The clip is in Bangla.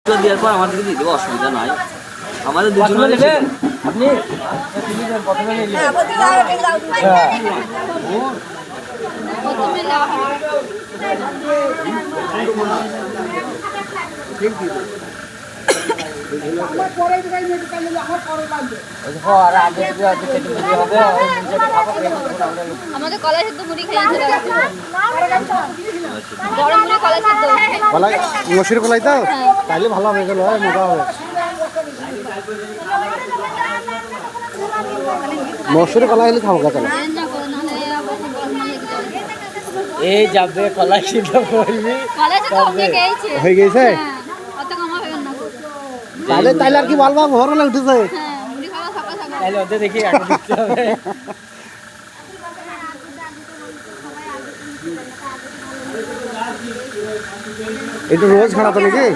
দেওয়ার পর আমাদেরকে দিয়ে দেবো, অসুবিধা নাই। আমাদের দুজন আপনি আমাদের কলাই সেদ্ধ মুড়ি খেয়েছে গরম মুড়ি কলাই সেদ্ধ কলাই মসুর কলাই তো তাইলে ভালো হবে, এগুলো মজা হবে। মসুর কলাই হলে খাবো কথা এই যাবে কলাই সিদ্ধ করবি হয়ে গেছে। তাহলে তাইলে আর কি বলবো, ঘর হলে উঠেছে তাহলে ওদের দেখি দেখতে হবে। এটা রোজ খাওয়াতো নাকি?